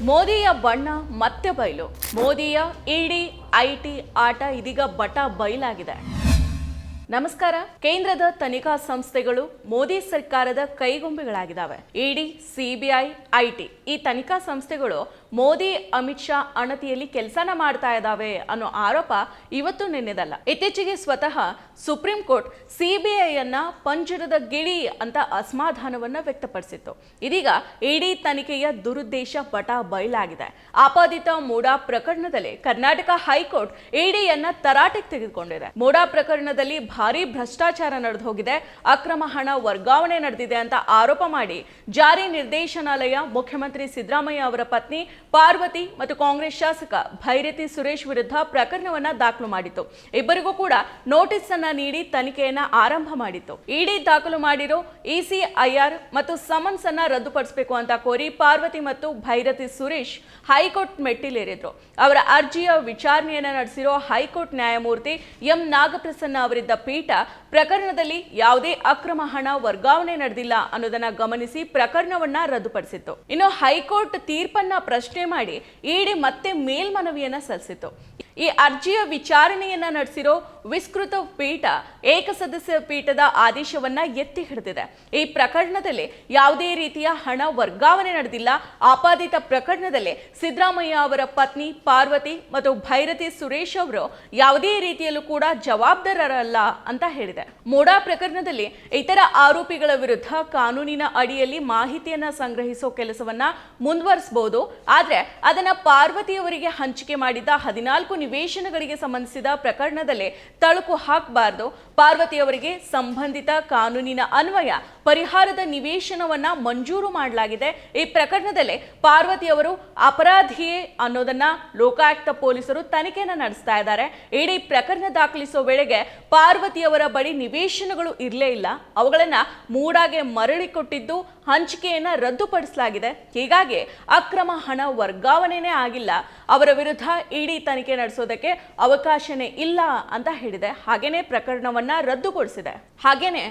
ಮೋದಿಯ ಬಣ್ಣ ಮತ್ತೆ ಬಯಲು. ಮೋದಿಯ ಇಡಿ ಐಟಿ ಆಟ ಇದೀಗ ಬಟ ಬಯಲಾಗಿದೆ. ನಮಸ್ಕಾರ. ಕೇಂದ್ರದ ತನಿಖಾ ಸಂಸ್ಥೆಗಳು ಮೋದಿ ಸರ್ಕಾರದ ಕೈಗೊಂಬೆಗಳಾಗಿದ್ದಾವೆ. ಇಡಿ, ಸಿಬಿಐ, ಐಟಿ ಈ ತನಿಖಾ ಸಂಸ್ಥೆಗಳು ಮೋದಿ, ಅಮಿತ್ ಶಾ ಅಣತಿಯಲ್ಲಿ ಕೆಲಸನ ಮಾಡ್ತಾ ಇದ್ದಾವೆ ಅನ್ನೋ ಆರೋಪ ಇವತ್ತು ನಿನ್ನೆದಲ್ಲ. ಇತ್ತೀಚೆಗೆ ಸ್ವತಃ ಸುಪ್ರೀಂ ಕೋರ್ಟ್ ಸಿಬಿಐಯನ್ನ ಪಂಜರದ ಗಿಳಿ ಅಂತ ಅಸಮಾಧಾನವನ್ನ ವ್ಯಕ್ತಪಡಿಸಿತ್ತು. ಇದೀಗ ಇಡಿ ತನಿಖೆಯ ದುರುದ್ದೇಶ ಬಟ ಬಯಲಾಗಿದೆ. ಆಪಾದಿತ ಮೋಡಾ ಪ್ರಕರಣದಲ್ಲಿ ಕರ್ನಾಟಕ ಹೈಕೋರ್ಟ್ ಇಡಿಯನ್ನ ತರಾಟೆಗೆ ತೆಗೆದುಕೊಂಡಿದೆ. ಮೋಡಾ ಪ್ರಕರಣದಲ್ಲಿ ಭಾರಿ ಭ್ರಷ್ಟಾಚಾರ ನಡೆದು ಹೋಗಿದೆ, ಅಕ್ರಮ ಹಣ ವರ್ಗಾವಣೆ ನಡೆದಿದೆ ಅಂತ ಆರೋಪ ಮಾಡಿ ಜಾರಿ ನಿರ್ದೇಶನಾಲಯ ಮುಖ್ಯಮಂತ್ರಿ ಸಿದ್ದರಾಮಯ್ಯ ಅವರ ಪತ್ನಿ ಪಾರ್ವತಿ ಮತ್ತು ಕಾಂಗ್ರೆಸ್ ಶಾಸಕ ಭೈರತಿ ಸುರೇಶ್ ವಿರುದ್ಧ ಪ್ರಕರಣವನ್ನ ದಾಖಲು ಮಾಡಿತ್ತು. ಇಬ್ಬರಿಗೂ ಕೂಡ ನೋಟಿಸ್ ಅನ್ನ ನೀಡಿ ತನಿಖೆಯನ್ನ ಆರಂಭ ಮಾಡಿತ್ತು. ಇಡಿ ದಾಖಲು ಮಾಡಿರೋ ಇಸಿಐಆರ್ ಮತ್ತು ಸಮನ್ಸ್ ಅನ್ನ ರದ್ದುಪಡಿಸಬೇಕು ಅಂತ ಕೋರಿ ಪಾರ್ವತಿ ಮತ್ತು ಭೈರತಿ ಸುರೇಶ್ ಹೈಕೋರ್ಟ್ ಮೆಟ್ಟಿಲೇರಿದ್ರು. ಅವರ ಅರ್ಜಿಯ ವಿಚಾರಣೆಯನ್ನ ನಡೆಸಿರೋ ಹೈಕೋರ್ಟ್ ನ್ಯಾಯಮೂರ್ತಿ ಎಂ ನಾಗಪ್ರಸನ್ನ ಅವರಿದ್ದ ಪೀಠ ಪ್ರಕರಣದಲ್ಲಿ ಯಾವುದೇ ಅಕ್ರಮ ಹಣ ವರ್ಗಾವಣೆ ನಡೆದಿಲ್ಲ ಅನ್ನೋದನ್ನ ಗಮನಿಸಿ ಪ್ರಕರಣವನ್ನ ರದ್ದುಪಡಿಸಿತ್ತು. ಇನ್ನು ಹೈಕೋರ್ಟ್ ತೀರ್ಪನ್ನ ಪ್ರಶ್ನೆ ಮಾಡಿ ಇಡಿ ಮತ್ತೆ ಮೇಲ್ಮನವಿಯನ್ನ ಸಲ್ಲಿಸಿತ್ತು. ಈ ಅರ್ಜಿಯ ವಿಚಾರಣೆಯನ್ನ ನಡೆಸಿರೋ ವಿಸ್ತೃತ ಪೀಠ ಏಕಸದಸ್ಯ ಪೀಠದ ಆದೇಶವನ್ನ ಎತ್ತಿ ಹಿಡಿದಿದೆ. ಈ ಪ್ರಕರಣದಲ್ಲಿ ಯಾವುದೇ ರೀತಿಯ ಹಣ ವರ್ಗಾವಣೆ ನಡೆದಿಲ್ಲ. ಆಪಾದಿತ ಪ್ರಕರಣದಲ್ಲಿ ಸಿದ್ದರಾಮಯ್ಯ ಅವರ ಪತ್ನಿ ಪಾರ್ವತಿ ಮತ್ತು ಭೈರತಿ ಸುರೇಶ್ ಅವರು ಯಾವುದೇ ರೀತಿಯಲ್ಲೂ ಕೂಡ ಜವಾಬ್ದಾರರಲ್ಲ ಅಂತ ಹೇಳಿದೆ. ಮೋಡಾ ಪ್ರಕರಣದಲ್ಲಿ ಇತರ ಆರೋಪಿಗಳ ವಿರುದ್ಧ ಕಾನೂನಿನ ಅಡಿಯಲ್ಲಿ ಮಾಹಿತಿಯನ್ನ ಸಂಗ್ರಹಿಸೋ ಕೆಲಸವನ್ನ ಮುಂದುವರಿಸಬಹುದು. ಆದ್ರೆ ಅದನ್ನ ಪಾರ್ವತಿಯವರಿಗೆ ಹಂಚಿಕೆ ಮಾಡಿದ್ದ 14 ನಿವೇಶನಗಳಿಗೆ ಸಂಬಂಧಿಸಿದ ಪ್ರಕರಣದಲ್ಲಿ ತಳುಕು ಹಾಕಬಾರದು. ಪಾರ್ವತಿಯವರಿಗೆ ಸಂಬಂಧಿತ ಕಾನೂನಿನ ಅನ್ವಯ ಪರಿಹಾರದ ನಿವೇಶನವನ್ನ ಮಂಜೂರು ಮಾಡಲಾಗಿದೆ. ಈ ಪ್ರಕರಣದಲ್ಲಿ ಪಾರ್ವತಿಯವರು ಅಪರಾಧಿಯೇ ಅನ್ನೋದನ್ನ ಲೋಕಾಯುಕ್ತ ಪೊಲೀಸರು ತನಿಖೆಯನ್ನ ನಡೆಸ್ತಾ ಇದ್ದಾರೆ. ಇಡೀ ಪ್ರಕರಣ ದಾಖಲಿಸೋ ವೇಳೆಗೆ ಪಾರ್ವತಿಯವರ ಬಳಿ ನಿವೇಶನಗಳು ಇರಲೇ ಇಲ್ಲ. ಅವುಗಳನ್ನ ಮೂಡಾಗೆ ಮರಳಿ ಕೊಟ್ಟಿದ್ದು ಹಂಚಿಕೆಯನ್ನ ರದ್ದುಪಡಿಸಲಾಗಿದೆ. ಹೀಗಾಗಿ ಅಕ್ರಮ ಹಣ ವರ್ಗಾವಣೆನೇ ಆಗಿಲ್ಲ. ಅವರ ವಿರುದ್ಧ ಇಡಿ ತನಿಖೆ ನಡೆಸೋದಕ್ಕೆ ಅವಕಾಶನೇ ಇಲ್ಲ ಅಂತ ಹೇಳಿದೆ. ಹಾಗೇನೆ ಪ್ರಕರಣವನ್ನ ರದ್ದುಗೊಳಿಸಿದೆ. ಹಾಗೇನೆ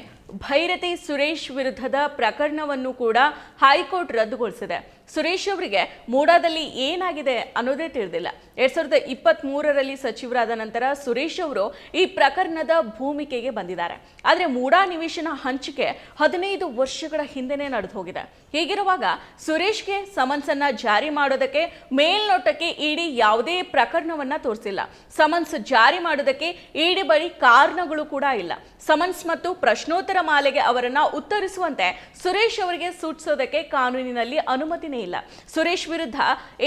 ಭೈರತಿ ಸುರೇಶ್ ವಿರುದ್ಧದ ಪ್ರಕರಣವನ್ನು ಕೂಡ ಹೈಕೋರ್ಟ್ ರದ್ದುಗೊಳಿಸಿದೆ. ಸುರೇಶ್ ಅವರಿಗೆ ಮೂಡಾದಲ್ಲಿ ಏನಾಗಿದೆ ಅನ್ನೋದೇ ತಿಳಿದಿಲ್ಲ. 2023ರಲ್ಲಿ ಸಚಿವರಾದ ನಂತರ ಸುರೇಶ್ ಅವರು ಈ ಪ್ರಕರಣದ ಭೂಮಿಕೆಗೆ ಬಂದಿದ್ದಾರೆ. ಆದರೆ ಮೂಡಾ ನಿವೇಶನ ಹಂಚಿಕೆ 15 ವರ್ಷಗಳ ಹಿಂದೆನೇ ನಡೆದು ಹೋಗಿದೆ. ಹೀಗಿರುವಾಗ ಸುರೇಶ್ಗೆ ಸಮನ್ಸ್ ಅನ್ನ ಜಾರಿ ಮಾಡೋದಕ್ಕೆ ಮೇಲ್ನೋಟಕ್ಕೆ ಇಡಿ ಯಾವುದೇ ಪ್ರಕರಣವನ್ನ ತೋರಿಸಿಲ್ಲ. ಸಮನ್ಸ್ ಜಾರಿ ಮಾಡೋದಕ್ಕೆ ಇಡಿ ಬಳಿ ಕಾರಣಗಳು ಕೂಡ ಇಲ್ಲ. ಸಮನ್ಸ್ ಮತ್ತು ಪ್ರಶ್ನೋತ್ತರ ಮಾಲೆಗೆ ಅವರನ್ನ ಉತ್ತರಿಸುವಂತೆ ಸುರೇಶ್ ಅವರಿಗೆ ಸೂಚಿಸೋದಕ್ಕೆ ಕಾನೂನಿನಲ್ಲಿ ಅನುಮತಿನೇ ಇಲ್ಲ. ಸುರೇಶ್ ವಿರುದ್ಧ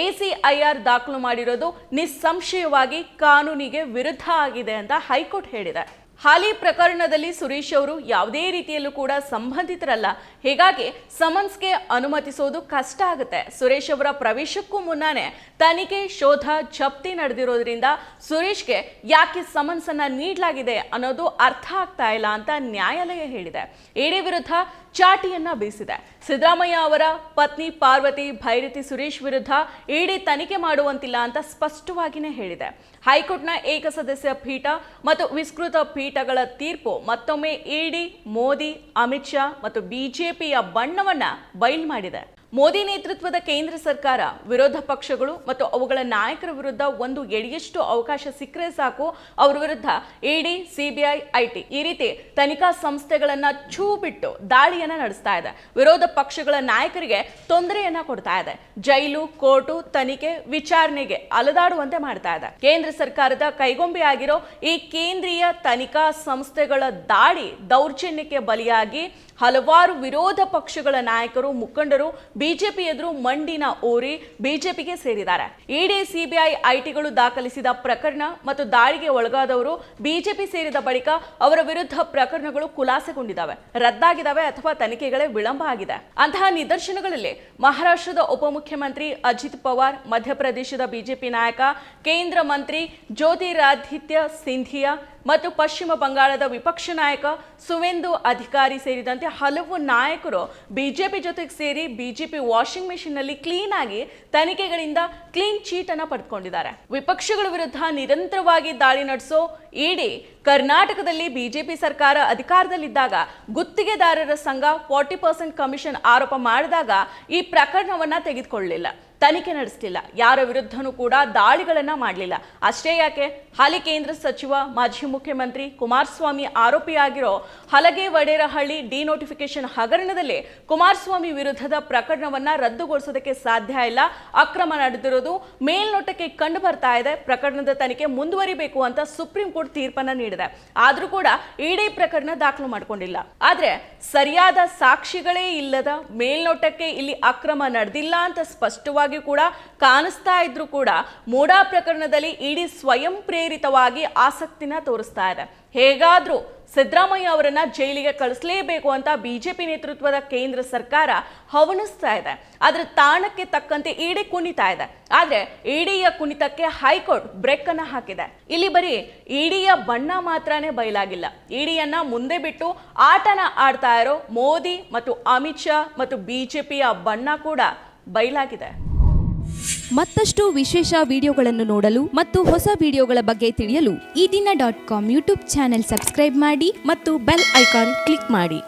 ಎಸಿಐಆರ್ ದಾಖಲು ಮಾಡಿರೋದು ನಿಸ್ಸಂಶಯವಾಗಿ ಕಾನೂನಿಗೆ ವಿರುದ್ಧ ಆಗಿದೆ ಅಂತ ಹೈಕೋರ್ಟ್ ಹೇಳಿದೆ. ಹಾಲಿ ಪ್ರಕರಣದಲ್ಲಿ ಸುರೇಶ್ ಅವರು ಯಾವುದೇ ರೀತಿಯಲ್ಲೂ ಕೂಡ ಸಂಬಂಧಿತರಲ್ಲ. ಹೀಗಾಗಿ ಸಮನ್ಸ್ಗೆ ಅನುಮತಿಸೋದು ಕಷ್ಟ ಆಗುತ್ತೆ. ಸುರೇಶ್ ಅವರ ಪ್ರವೇಶಕ್ಕೂ ಮುನ್ನಾನೆ ತನಿಖೆ, ಶೋಧ, ಜಪ್ತಿ ನಡೆದಿರೋದ್ರಿಂದ ಸುರೇಶ್ಗೆ ಯಾಕೆ ಸಮನ್ಸ್ ಅನ್ನ ನೀಡಲಾಗಿದೆ ಅನ್ನೋದು ಅರ್ಥ ಆಗ್ತಾ ಇಲ್ಲ ಅಂತ ನ್ಯಾಯಾಲಯ ಹೇಳಿದೆ. ಇಡಿ ವಿರುದ್ಧ ಚಾಟಿಯನ್ನ ಬೀಸಿದೆ. ಸಿದ್ದರಾಮಯ್ಯ ಅವರ ಪತ್ನಿ ಪಾರ್ವತಿ, ಭೈರತಿ ಸುರೇಶ್ ವಿರುದ್ಧ ಇಡಿ ತನಿಖೆ ಮಾಡುವಂತಿಲ್ಲ ಅಂತ ಸ್ಪಷ್ಟವಾಗಿಯೇ ಹೇಳಿದೆ. ಹೈಕೋರ್ಟ್ನ ಏಕಸದಸ್ಯ ಪೀಠ ಮತ್ತು ವಿಸ್ತೃತ ಪೀಠಗಳ ತೀರ್ಪು ಮತ್ತೊಮ್ಮೆ ಇಡಿ, ಮೋದಿ, ಅಮಿತ್ ಶಾ ಮತ್ತು ಬಿಜೆಪಿಯ ಬಣ್ಣವನ್ನ ಬಯಲು ಮಾಡಿದೆ. ಮೋದಿ ನೇತೃತ್ವದ ಕೇಂದ್ರ ಸರ್ಕಾರ ವಿರೋಧ ಪಕ್ಷಗಳು ಮತ್ತು ಅವುಗಳ ನಾಯಕರ ವಿರುದ್ಧ ಒಂದು ಎಡೆಯಷ್ಟು ಅವಕಾಶ ಸಿಕ್ಕರೆ ಸಾಕು, ಅವರ ವಿರುದ್ಧ ಇಡಿ, ಸಿಬಿಐ, ಐಟಿ ಈ ರೀತಿ ತನಿಖಾ ಸಂಸ್ಥೆಗಳನ್ನ ಛೂ ಬಿಟ್ಟು ದಾಳಿಯನ್ನ ನಡೆಸ್ತಾ ಇದೆ. ವಿರೋಧ ಪಕ್ಷಗಳ ನಾಯಕರಿಗೆ ತೊಂದರೆಯನ್ನ ಕೊಡ್ತಾ ಇದೆ. ಜೈಲು, ಕೋರ್ಟು, ತನಿಖೆ, ವಿಚಾರಣೆಗೆ ಅಲದಾಡುವಂತೆ ಮಾಡ್ತಾ ಇದೆ. ಕೇಂದ್ರ ಸರ್ಕಾರದ ಕೈಗೊಂಬೆಯಾಗಿರೋ ಈ ಕೇಂದ್ರೀಯ ತನಿಖಾ ಸಂಸ್ಥೆಗಳ ದಾಳಿ, ದೌರ್ಜನ್ಯಕ್ಕೆ ಬಲಿಯಾಗಿ ಹಲವಾರು ವಿರೋಧ ಪಕ್ಷಗಳ ನಾಯಕರು, ಮುಖಂಡರು ಬಿಜೆಪಿ ಎದುರು ಮಂಡಿನ ಓರಿ ಬಿಜೆಪಿಗೆ ಸೇರಿದ್ದಾರೆ. ಇಡಿ, ಸಿಬಿಐ, ಐಟಿಗಳು ದಾಖಲಿಸಿದ ಪ್ರಕರಣ ಮತ್ತು ದಾಳಿಗೆ ಒಳಗಾದವರು ಬಿಜೆಪಿ ಸೇರಿದ ಬಳಿಕ ಅವರ ವಿರುದ್ಧ ಪ್ರಕರಣಗಳು ಖುಲಾಸೆಗೊಂಡಿದ್ದಾವೆ, ರದ್ದಾಗಿದ್ದಾವೆ ಅಥವಾ ತನಿಖೆಗಳೇ ವಿಳಂಬ ಆಗಿದೆ. ಅಂತಹ ನಿದರ್ಶನಗಳಲ್ಲಿ ಮಹಾರಾಷ್ಟ್ರದ ಉಪಮುಖ್ಯಮಂತ್ರಿ ಅಜಿತ್ ಪವಾರ್, ಮಧ್ಯಪ್ರದೇಶದ ಬಿಜೆಪಿ ನಾಯಕ ಕೇಂದ್ರ ಮಂತ್ರಿ ಜ್ಯೋತಿರಾದಿತ್ಯ ಸಿಂಧಿಯಾ ಮತ್ತು ಪಶ್ಚಿಮ ಬಂಗಾಳದ ವಿಪಕ್ಷ ನಾಯಕ ಸುವೇಂದು ಅಧಿಕಾರಿ ಸೇರಿದಂತೆ ಹಲವು ನಾಯಕರು ಬಿಜೆಪಿ ಜೊತೆಗೆ ಸೇರಿ ಬಿಜೆಪಿ ವಾಷಿಂಗ್ ಮೆಷಿನ್ ನಲ್ಲಿ ಕ್ಲೀನ್ ಆಗಿ ತನಿಖೆಗಳಿಂದ ಕ್ಲೀನ್ ಚೀಟ್ ಅನ್ನ ಪಡೆದುಕೊಂಡಿದ್ದಾರೆ. ವಿಪಕ್ಷಗಳ ವಿರುದ್ಧ ನಿರಂತರವಾಗಿ ದಾಳಿ ನಡೆಸೋ ಇಡಿ ಕರ್ನಾಟಕದಲ್ಲಿ ಬಿಜೆಪಿ ಸರ್ಕಾರ ಅಧಿಕಾರದಲ್ಲಿದ್ದಾಗ ಗುತ್ತಿಗೆದಾರರ ಸಂಘ 40% ಕಮಿಷನ್ ಆರೋಪ ಮಾಡಿದಾಗ ಈ ಪ್ರಕರಣವನ್ನ ತೆಗೆದುಕೊಳ್ಳಲಿಲ್ಲ. ತನಿಖೆ ನಡೆಸಲಿಲ್ಲ, ಯಾರ ವಿರುದ್ಧನೂ ಕೂಡ ದಾಳಿಗಳನ್ನ ಮಾಡಲಿಲ್ಲ. ಅಷ್ಟೇ ಯಾಕೆ, ಹಾಲಿ ಕೇಂದ್ರ ಸಚಿವ ಮಾಜಿ ಮುಖ್ಯಮಂತ್ರಿ ಕುಮಾರಸ್ವಾಮಿ ಆರೋಪಿಯಾಗಿರೋ ಹಲಗೆ ವಡೇರಹಳ್ಳಿ ಡಿನೋಟಿಫಿಕೇಶನ್ ಹಗರಣದಲ್ಲಿ ಕುಮಾರಸ್ವಾಮಿ ವಿರುದ್ಧದ ಪ್ರಕರಣವನ್ನ ರದ್ದುಗೊಳಿಸೋದಕ್ಕೆ ಸಾಧ್ಯ ಇಲ್ಲ. ಅಕ್ರಮ ನಡೆದಿರೋದು ಮೇಲ್ನೋಟಕ್ಕೆ ಕಂಡು ಬರ್ತಾ ಇದೆ. ಪ್ರಕರಣದ ತನಿಖೆ ಮುಂದುವರಿಬೇಕು ಅಂತ ಸುಪ್ರೀಂ ಕೋರ್ಟ್ ತೀರ್ಪನ್ನ ನೀಡಿದೆ. ಆದ್ರೂ ಕೂಡ ಇಡಿ ಪ್ರಕರಣ ದಾಖಲು ಮಾಡಿಕೊಂಡಿಲ್ಲ. ಆದ್ರೆ ಸರಿಯಾದ ಸಾಕ್ಷಿಗಳೇ ಇಲ್ಲದ ಮೇಲ್ನೋಟಕ್ಕೆ ಇಲ್ಲಿ ಅಕ್ರಮ ನಡೆದಿಲ್ಲ ಅಂತ ಸ್ಪಷ್ಟವಾಗಿ ಕೂಡ ಕಾಣಿಸ್ತಾ ಇದ್ರು ಕೂಡ ಮೂಡಾ ಪ್ರಕರಣದಲ್ಲಿ ಇಡಿ ಸ್ವಯಂ ಪ್ರೇರಿತವಾಗಿ ಆಸಕ್ತಿನ ತೋರಿಸ್ತಾ ಇದೆ. ಹೇಗಾದ್ರೂ ಸಿದ್ದರಾಮಯ್ಯ ಅವರನ್ನ ಜೈಲಿಗೆ ಕಳಿಸಲೇಬೇಕು ಅಂತ ಬಿಜೆಪಿ ನೇತೃತ್ವದ ಕೇಂದ್ರ ಸರ್ಕಾರ ಹವಣಿಸ್ತಾ ಇದೆ. ಆದ್ರೆ ತಾಣಕ್ಕೆ ತಕ್ಕಂತೆ ಇಡಿ ಕುಣಿತಾ ಇದೆ. ಆದ್ರೆ ಇಡಿಯ ಕುಣಿತಕ್ಕೆ ಹೈಕೋರ್ಟ್ ಬ್ರೇಕ್ ಅನ್ನ ಹಾಕಿದೆ. ಇಲ್ಲಿ ಬರೀ ಇಡಿಯ ಬಣ್ಣ ಮಾತ್ರನೇ ಬಯಲಾಗಿಲ್ಲ, ಇಡಿಯನ್ನ ಮುಂದೆ ಬಿಟ್ಟು ಆಟನ ಆಡ್ತಾ ಇರೋ ಮೋದಿ ಮತ್ತು ಅಮಿತ್ ಶಾ ಮತ್ತು ಬಿಜೆಪಿಯ ಬಣ್ಣ ಕೂಡ ಬಯಲಾಗಿದೆ. ಮತ್ತಷ್ಟು ವಿಶೇಷ ವಿಡಿಯೋಗಳನ್ನು ನೋಡಲು ಮತ್ತು ಹೊಸ ವಿಡಿಯೋಗಳ ಬಗ್ಗೆ ತಿಳಿಯಲು ಈ ದಿನ .com ಯೂಟ್ಯೂಬ್ ಚಾನೆಲ್ ಸಬ್ಸ್ಕ್ರೈಬ್ ಮಾಡಿ ಮತ್ತು ಬೆಲ್ ಐಕಾನ್ ಕ್ಲಿಕ್ ಮಾಡಿ.